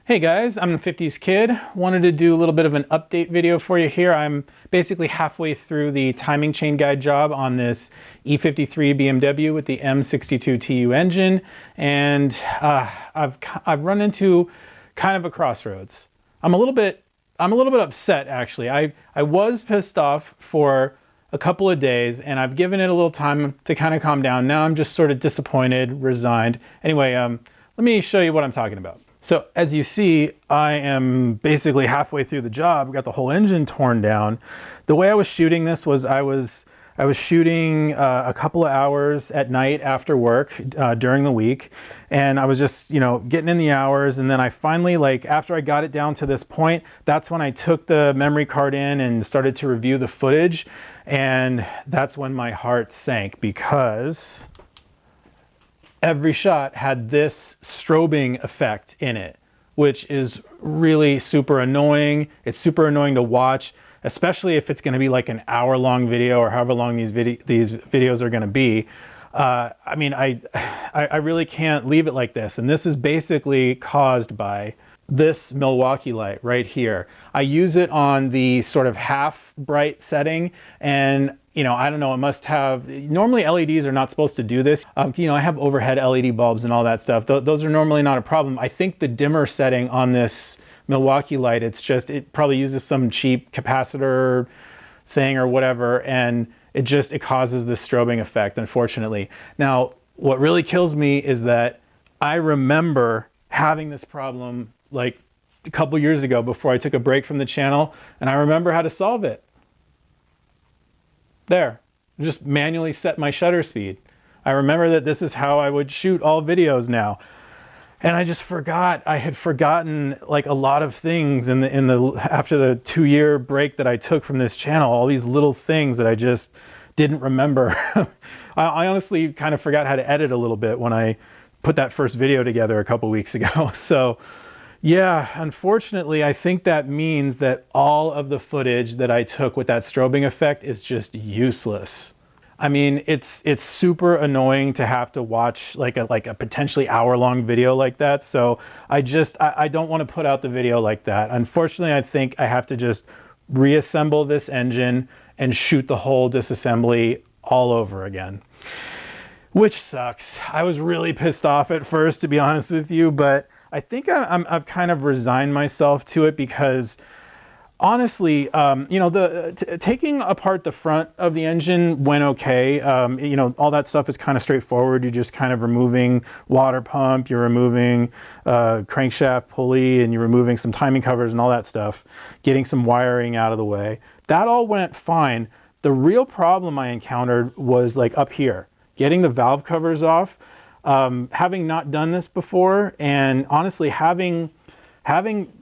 Hey guys, I'm the 50s Kid. Wanted to do a little bit of an update video for you here. I'm basically halfway through the timing chain guide job on this E53 BMW with the M62 TU engine, and I've run into kind of a crossroads. I'm a little bit upset actually. I was pissed off for a couple of days, and I've given it a little time to kind of calm down. Now I'm just sort of disappointed, resigned. Anyway, let me show you what I'm talking about. So as you see, I am basically halfway through the job. I got the whole engine torn down. The way I was shooting this was I was shooting a couple of hours at night after work during the week, and I was just, getting in the hours, and then I finally, after I got it down to this point, that's when I took the memory card in and started to review the footage, and that's when my heart sank, because every shot had this strobing effect in it, which is really super annoying. It's super annoying to watch, especially if it's going to be like an hour-long video or however long these videos are going to be. I mean, I really can't leave it like this. And this is basically caused by this Milwaukee light right here. I use it on the sort of half bright setting, and I don't know, it must have, normally LEDs are not supposed to do this. I have overhead LED bulbs and all that stuff. Those are normally not a problem. I think the dimmer setting on this Milwaukee light, it probably uses some cheap capacitor thing or whatever, and it causes this strobing effect, unfortunately. Now, what really kills me is that I remember having this problem like a couple years ago before I took a break from the channel, and I remember how to solve it. There, just manually set my shutter speed. I remember that this is how I would shoot all videos now. And I just forgot, I had forgotten like a lot of things after the 2-year break that I took from this channel, all these little things that I just didn't remember. I honestly kind of forgot how to edit a little bit when I put that first video together a couple weeks ago. So yeah, unfortunately, I think that means that all of the footage that I took with that strobing effect is just useless. I mean, it's super annoying to have to watch like a potentially hour-long video like that. So I don't want to put out the video like that. Unfortunately, I think I have to just reassemble this engine and shoot the whole disassembly all over again, which sucks. I was really pissed off at first, to be honest with you, but I think I've kind of resigned myself to it, because honestly, taking apart the front of the engine went okay. All that stuff is kind of straightforward. You're just kind of removing water pump, you're removing crankshaft pulley, and you're removing some timing covers and all that stuff, getting some wiring out of the way. That all went fine. The real problem I encountered was like up here, getting the valve covers off. Having not done this before, and honestly having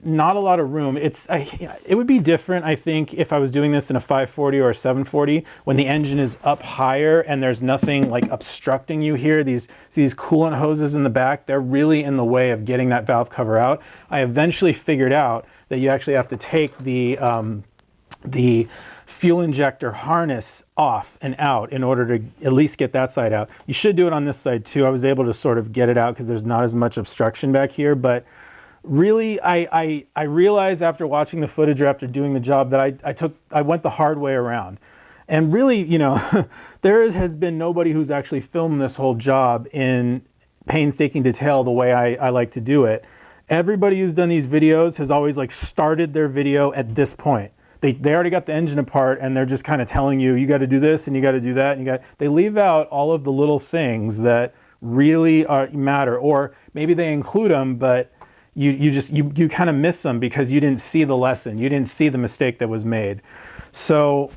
not a lot of room, it would be different, I think, if I was doing this in a 540 or a 740 when the engine is up higher and there's nothing like obstructing you here. These coolant hoses in the back, they're really in the way of getting that valve cover out. I eventually figured out that you actually have to take the fuel injector harness off and out in order to at least get that side out. You should do it on this side too. I was able to sort of get it out because there's not as much obstruction back here, but really I realized after watching the footage or after doing the job that I went the hard way around. And really, there has been nobody who's actually filmed this whole job in painstaking detail the way I like to do it. Everybody who's done these videos has always started their video at this point. They already got the engine apart, and they're just kind of telling you, you got to do this and you got to do that, and they leave out all of the little things that really matter, or maybe they include them, but you kind of miss them because you didn't see the lesson, you didn't see the mistake that was made. So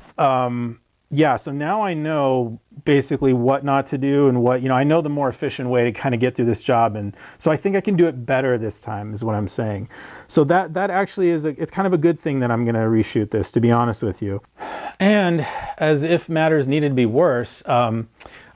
yeah, so now I know basically what not to do, and what, I know the more efficient way to kind of get through this job, and so I think I can do it better this time is what I'm saying. So that actually it's kind of a good thing that I'm going to reshoot this, to be honest with you. And as if matters needed to be worse, I've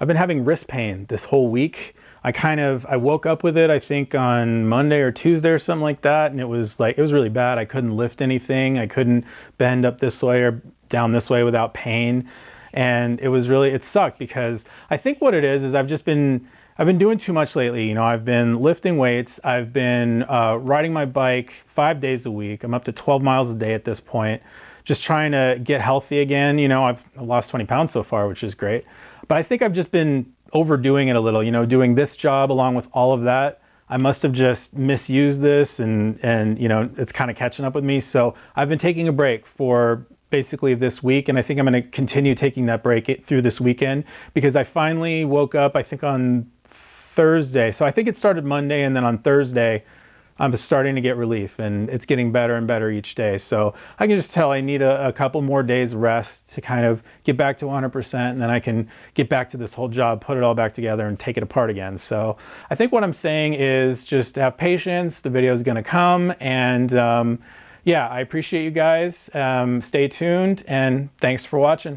been having wrist pain this whole week. I woke up with it, I think on Monday or Tuesday or something like that, and it was really bad. I couldn't lift anything. I couldn't bend up this way or down this way without pain. And it sucked, because I think what it is I've just been I've been doing too much lately. You know, I've been lifting weights. I've been riding my bike 5 days a week. I'm up to 12 miles a day at this point, just trying to get healthy again. You know, I've lost 20 pounds so far, which is great. But I think I've just been overdoing it a little, you know, doing this job along with all of that. I must have just misused this and you know, it's kind of catching up with me. So I've been taking a break for basically this week, and I think I'm going to continue taking that break through this weekend because I finally woke up, I think on Thursday. So I think it started Monday, and then on Thursday I'm starting to get relief, and it's getting better and better each day. So I can just tell I need a couple more days rest to kind of get back to 100%, and then I can get back to this whole job, put it all back together and take it apart again. So I think what I'm saying is just have patience. The video is going to come, and yeah, I appreciate you guys. Stay tuned, and thanks for watching.